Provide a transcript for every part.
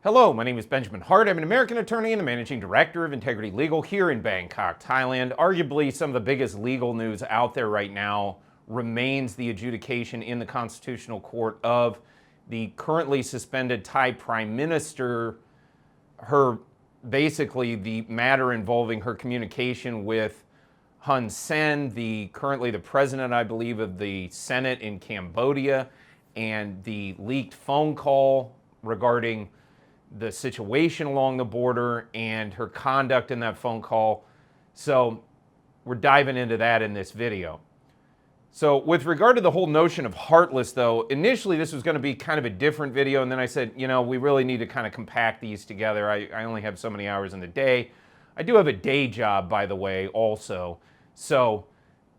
Hello, my name is Benjamin Hart. I'm an American attorney and the managing director of Integrity Legal here in Bangkok, Thailand. Arguably, some of the biggest legal news out there right now remains the adjudication in the Constitutional Court of the currently suspended Thai Prime Minister, basically the matter involving her communication with Hun Sen, currently the president, I believe, of the Senate in Cambodia, and the leaked phone call regarding the situation along the border and her conduct in that phone call. So we're diving into that in this video. So with regard to the whole notion of Heartless, though, initially this was going to be kind of a different video, and then I said, you know, we really need to kind of compact these together. I only have so many hours in the day. I do have a day job, by the way, also. So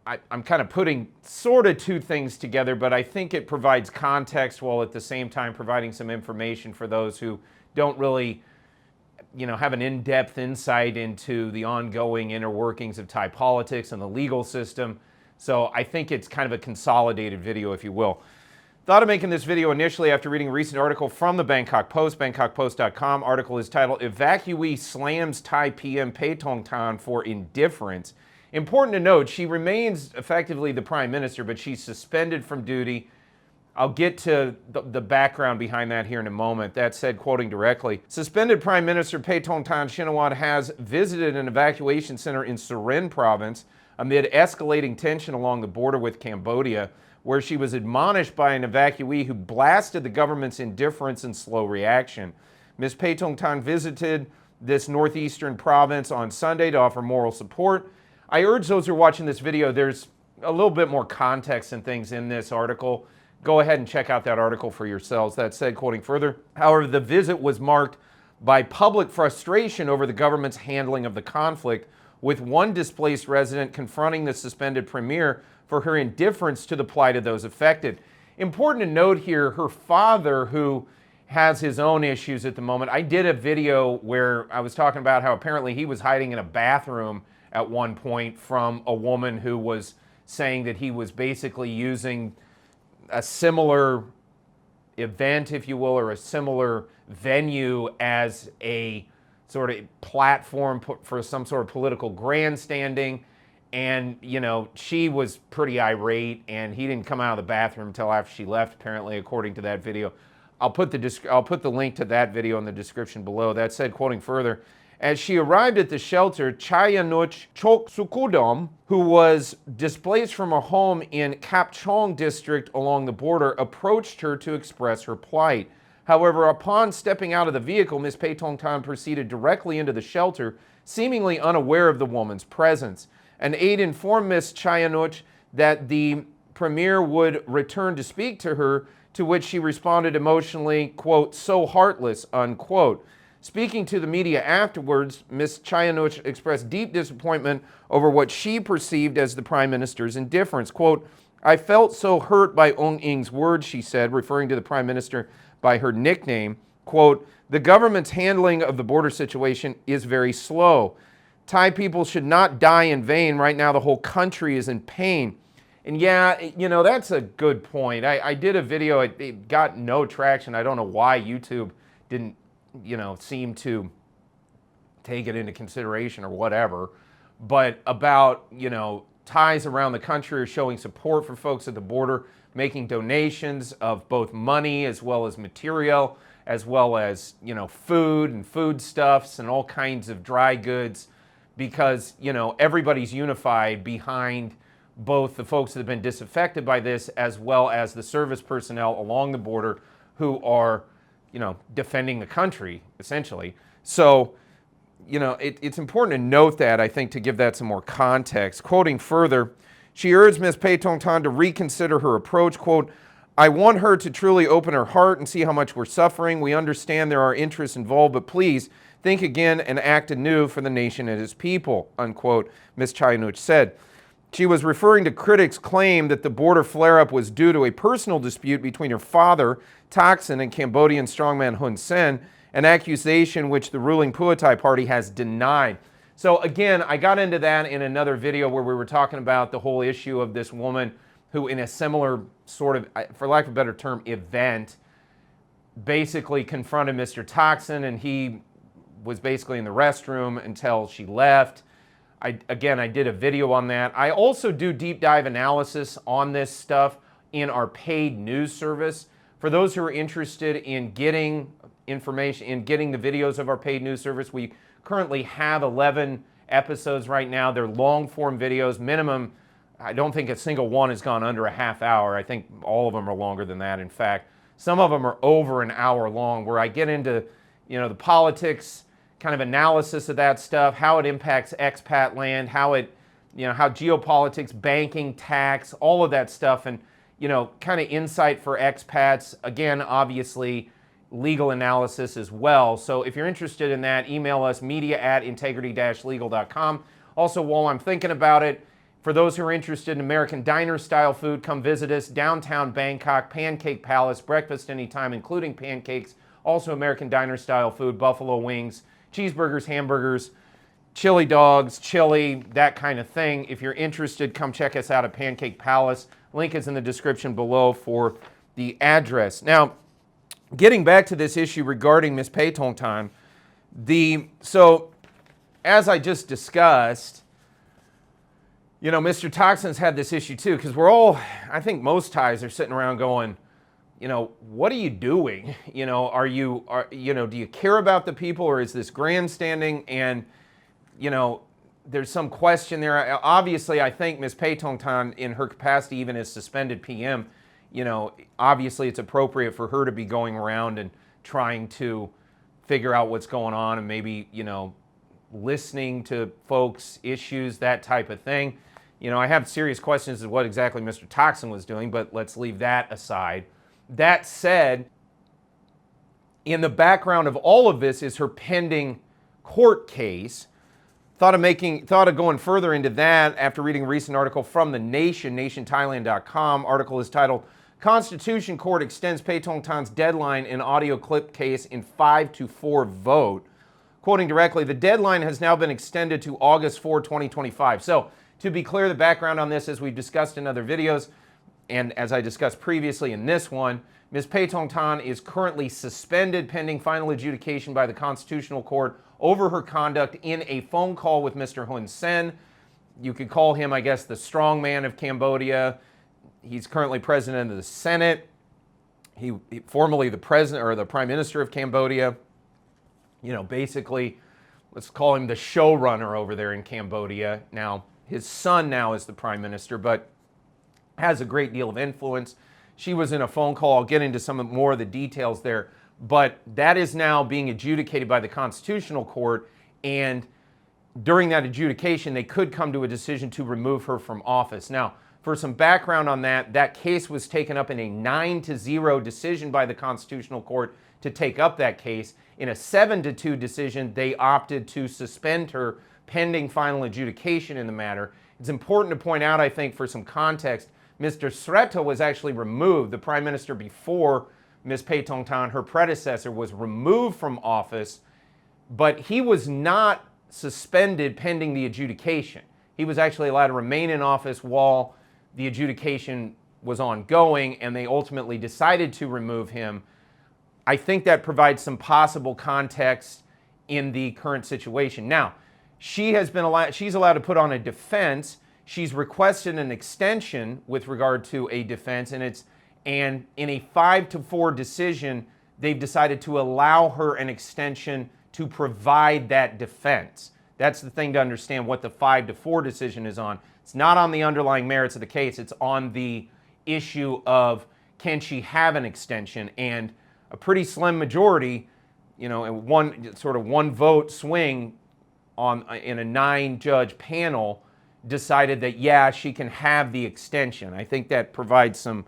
I'm kind of putting sort of two things together, but I think it provides context while at the same time providing some information for those who don't really, have an in-depth insight into the ongoing inner workings of Thai politics and the legal system. So I think it's kind of a consolidated video, if you will. Thought of making this video initially after reading a recent article from the Bangkok Post, bangkokpost.com. Article is titled, "Evacuee Slams Thai PM Paetongtarn for Indifference." Important to note, she remains effectively the prime minister, but she's suspended from duty. I'll get to the background behind that here in a moment. That said, quoting directly, suspended Prime Minister Paetongtarn Shinawatra has visited an evacuation center in Surin province amid escalating tension along the border with Cambodia, where she was admonished by an evacuee who blasted the government's indifference and slow reaction. Ms. Paetongtarn visited this northeastern province on Sunday to offer moral support. I urge those who are watching this video, there's a little bit more context and things in this article. Go ahead and check out that article for yourselves. That said, quoting further, however, the visit was marked by public frustration over the government's handling of the conflict, with one displaced resident confronting the suspended premier for her indifference to the plight of those affected. Important to note here, her father, who has his own issues at the moment, I did a video where I was talking about how apparently he was hiding in a bathroom at one point from a woman who was saying that he was basically using a similar event, if you will, or a similar venue as a sort of platform for some sort of political grandstanding. And, she was pretty irate, and he didn't come out of the bathroom until after she left, apparently, according to that video. I'll put the link to that video in the description below. That said, quoting further, as she arrived at the shelter, Chayanuch Chok Sukudom, who was displaced from her home in Kapchong district along the border, approached her to express her plight. However, upon stepping out of the vehicle, Ms. Paetongtarn proceeded directly into the shelter, seemingly unaware of the woman's presence. An aide informed Ms. Chayanuch that the premier would return to speak to her, to which she responded emotionally, quote, "so heartless," unquote. Speaking to the media afterwards, Ms. Chayanuch expressed deep disappointment over what she perceived as the Prime Minister's indifference. Quote, "I felt so hurt by Ong Ing's words," she said, referring to the Prime Minister by her nickname. Quote, "the government's handling of the border situation is very slow. Thai people should not die in vain. Right now, the whole country is in pain." And yeah, that's a good point. I did a video, it got no traction. I don't know why YouTube didn't seem to take it into consideration or whatever, but about, Thais around the country are showing support for folks at the border, making donations of both money as well as material, as well as, food and foodstuffs and all kinds of dry goods, because, everybody's unified behind both the folks that have been disaffected by this as well as the service personnel along the border who are defending the country, essentially. So, it's important to note that, I think, to give that some more context. Quoting further, she urged Ms. Paetongtarn to reconsider her approach. Quote, "I want her to truly open her heart and see how much we're suffering. We understand there are interests involved, but please think again and act anew for the nation and its people," unquote, Ms. Chayanuch said. She was referring to critics' claim that the border flare-up was due to a personal dispute between her father, Thaksin, and Cambodian strongman Hun Sen, an accusation which the ruling Pheu Thai party has denied. So again, I got into that in another video where we were talking about the whole issue of this woman who, in a similar sort of, for lack of a better term, event, basically confronted Mr. Toxin, and he was basically in the restroom until she left. Again, I did a video on that. I also do deep dive analysis on this stuff in our paid news service. For those who are interested in getting information, in getting the videos of our paid news service, we currently have 11 episodes right now. They're long form videos, minimum. I don't think a single one has gone under a half hour. I think all of them are longer than that. In fact, some of them are over an hour long, where I get into, the politics, kind of analysis of that stuff, how it impacts expat land, how geopolitics, banking, tax, all of that stuff, and, kind of insight for expats. Again, obviously, legal analysis as well. So if you're interested in that, email us, media@integrity-legal.com. Also, while I'm thinking about it, for those who are interested in American diner-style food, come visit us, downtown Bangkok, Pancake Palace, breakfast anytime, including pancakes. Also American diner-style food, buffalo wings, cheeseburgers, hamburgers, chili dogs, chili, that kind of thing. If you're interested, come check us out at Pancake Palace. Link is in the description below for the address. Now, getting back to this issue regarding Ms. Paetongtarn, so as I just discussed, Mr. Toxin's had this issue too, because I think most Thais are sitting around going, what are you doing? Do you care about the people, or is this grandstanding? And, there's some question there. Obviously, I think Ms. Paetongtarn, in her capacity even as suspended PM, obviously it's appropriate for her to be going around and trying to figure out what's going on, and maybe, listening to folks' issues, that type of thing. I have serious questions as to what exactly Mr. Toxin was doing, but let's leave that aside. That said, in the background of all of this is her pending court case. Thought of going further into that after reading a recent article from The Nation, nationthailand.com. Article is titled, Constitution Court Extends Paetongtarn's Deadline in Audio Clip Case in 5-4 Vote. Quoting directly, the deadline has now been extended to August 4, 2025. So, to be clear, the background on this, as we've discussed in other videos, and as I discussed previously in this one, Ms. Paetongtarn is currently suspended pending final adjudication by the Constitutional Court over her conduct in a phone call with Mr. Hun Sen. You could call him, I guess, the strongman of Cambodia. He's currently president of the Senate. He formerly the president or the prime minister of Cambodia. Basically, let's call him the showrunner over there in Cambodia. Now, his son now is the prime minister, but has a great deal of influence. She was in a phone call. I'll get into some more of the details there, but that is now being adjudicated by the Constitutional Court, and during that adjudication, they could come to a decision to remove her from office. Now, for some background on that case was taken up in a 9-0 decision by the Constitutional Court to take up that case. In a 7-2 decision, they opted to suspend her pending final adjudication in the matter. It's important to point out, I think, for some context, Mr. Sreta was actually removed. The prime minister before Ms. Paetongtarn, her predecessor, was removed from office, but he was not suspended pending the adjudication. He was actually allowed to remain in office while the adjudication was ongoing, and they ultimately decided to remove him. I think that provides some possible context in the current situation. Now, she's allowed to put on a defense. She's requested an extension with regard to a defense, and in a 5-4 decision, they've decided to allow her an extension to provide that defense. That's the thing to understand what the 5-4 decision is on. It's not on the underlying merits of the case. It's on the issue of, can she have an extension? And a pretty slim majority, one vote swing in a 9-judge panel decided that, yeah, she can have the extension. I think that provides some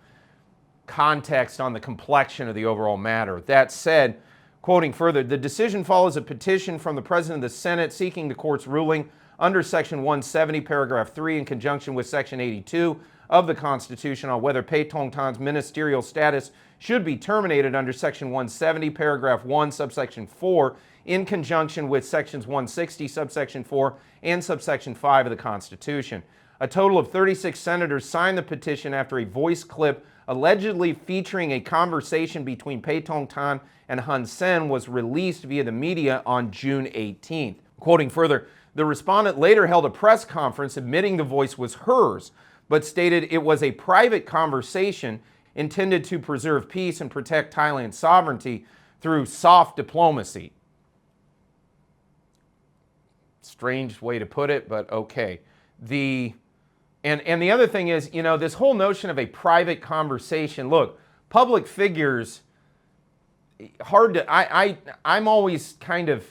context on the complexion of the overall matter. That said, quoting further, the decision follows a petition from the President of the Senate seeking the court's ruling under Section 170, Paragraph 3, in conjunction with Section 82 of the Constitution on whether Paetongtarn's ministerial status should be terminated under Section 170, Paragraph 1, Subsection 4, in conjunction with Sections 160, Subsection 4, and Subsection 5 of the Constitution. A total of 36 senators signed the petition after a voice clip allegedly featuring a conversation between Paetongtarn and Hun Sen was released via the media on June 18th. Quoting further, the respondent later held a press conference admitting the voice was hers, but stated it was a private conversation intended to preserve peace and protect Thailand's sovereignty through soft diplomacy. Strange way to put it, but okay. And the other thing is, this whole notion of a private conversation. Look, public figures, hard to. I'm always kind of.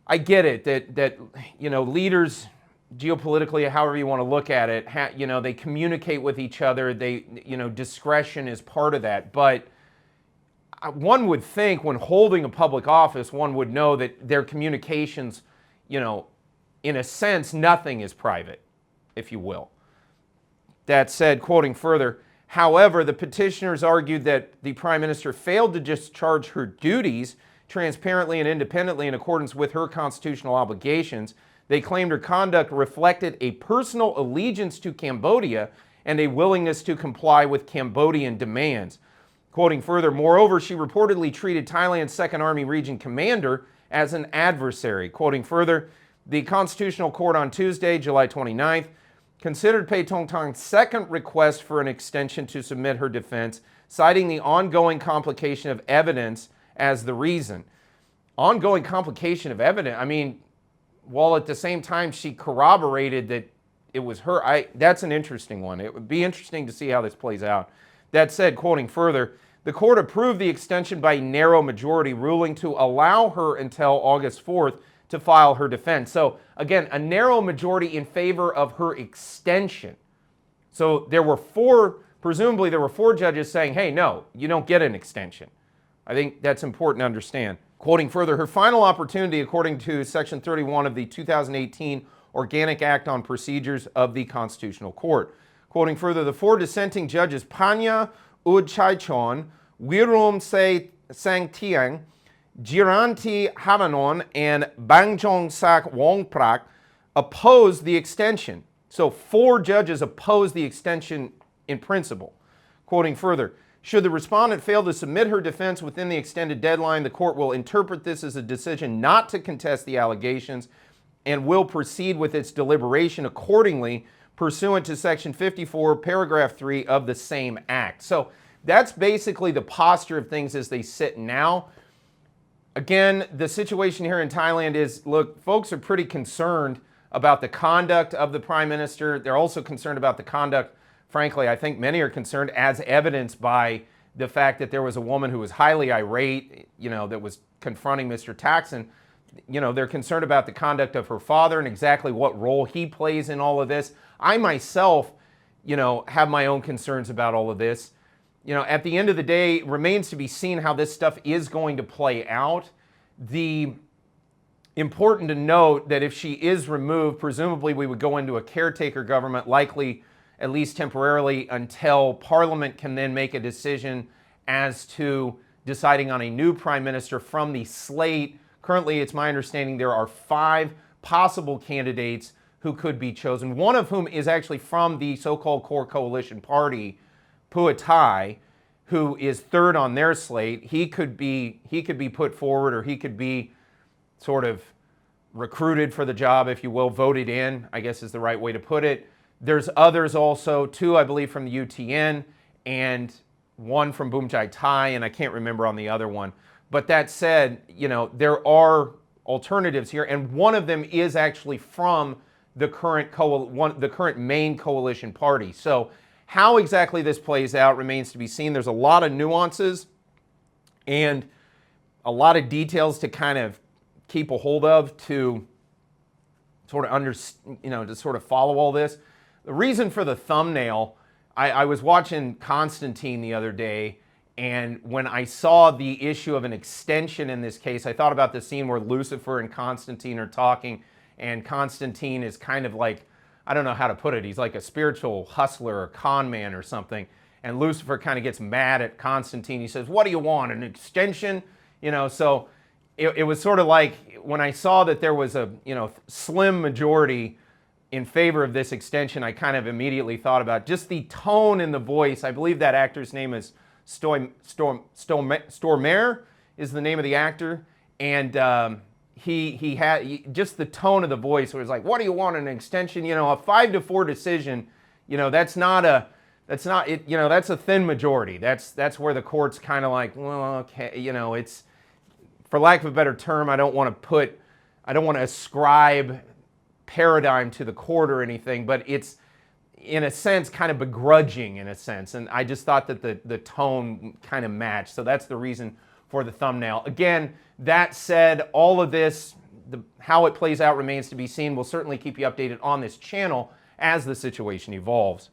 I get it that leaders, geopolitically, however you want to look at it, they communicate with each other. They, discretion is part of that. But one would think when holding a public office, one would know that their communications, in a sense, nothing is private, if you will. That said, quoting further, however, the petitioners argued that the Prime Minister failed to discharge her duties transparently and independently in accordance with her constitutional obligations. They claimed her conduct reflected a personal allegiance to Cambodia and a willingness to comply with Cambodian demands. Quoting further, moreover, she reportedly treated Thailand's 2nd Army Region commander as an adversary. Quoting further, the Constitutional Court on Tuesday, July 29th, considered Paetongtarn's second request for an extension to submit her defense, citing the ongoing complication of evidence as the reason. Ongoing complication of evidence, while at the same time she corroborated that it was her. That's an interesting one. It would be interesting to see how this plays out. That said, quoting further, the court approved the extension by narrow majority, ruling to allow her until August 4th to file her defense. So again, a narrow majority in favor of her extension. So presumably there were four judges saying, hey, no, you don't get an extension. I think that's important to understand. Quoting further, her final opportunity, according to Section 31 of the 2018 Organic Act on Procedures of the Constitutional Court. Quoting further, the four dissenting judges, Panya Udchaichon, Wirum Se Sang Tiang, Jiranti Havanon, and Bangjong Sak Wongprak, opposed the extension. So 4 judges opposed the extension in principle. Quoting further, should the respondent fail to submit her defense within the extended deadline, the court will interpret this as a decision not to contest the allegations and will proceed with its deliberation accordingly, pursuant to Section 54, Paragraph 3 of the same Act. So that's basically the posture of things as they sit now. Again, the situation here in Thailand is, look, folks are pretty concerned about the conduct of the Prime Minister. They're also concerned about the conduct, frankly, I think many are concerned, as evidenced by the fact that there was a woman who was highly irate, that was confronting Mr. Thaksin. They're concerned about the conduct of her father and exactly what role he plays in all of this. I myself, have my own concerns about all of this. At the end of the day, it remains to be seen how this stuff is going to play out. Important to note that if she is removed, presumably we would go into a caretaker government, likely at least temporarily, until Parliament can then make a decision as to deciding on a new Prime Minister from the slate. Currently, it's my understanding there are 5 possible candidates who could be chosen, one of whom is actually from the so-called core coalition party, Pheu Thai, who is 3rd on their slate. He could be put forward, or he could be sort of recruited for the job, if you will, voted in, I guess is the right way to put it. There's others also, 2, I believe, from the UTN, and 1 from Boom Chai Thai, and I can't remember on the other one. But that said, there are alternatives here, and one of them is actually from the current main coalition party. So how exactly this plays out remains to be seen. There's a lot of nuances and a lot of details to kind of keep a hold of to sort of to sort of follow all this. The reason for the thumbnail, I was watching Constantine the other day, and when I saw the issue of an extension in this case, I thought about the scene where Lucifer and Constantine are talking, and Constantine is kind of like, I don't know how to put it, he's like a spiritual hustler or con man or something, and Lucifer kind of gets mad at Constantine. He says, what do you want, an extension? So it was sort of like when I saw that there was a slim majority in favor of this extension, I kind of immediately thought about just the tone in the voice. I believe that actor's name is Stormare is the name of the actor, and he had just the tone of the voice. Where it was like, "What do you want? An extension?" You know, a 5-4 decision. You know, that's a thin majority. That's where the court's kind of like, well, okay, you know, it's, for lack of a better term, I don't want to ascribe paradigm to the court or anything, but it's in a sense kind of begrudging in a sense, and I just thought that the tone kind of matched, so that's the reason for the thumbnail. Again, that said, all of this, how it plays out remains to be seen. We'll certainly keep you updated on this channel as the situation evolves.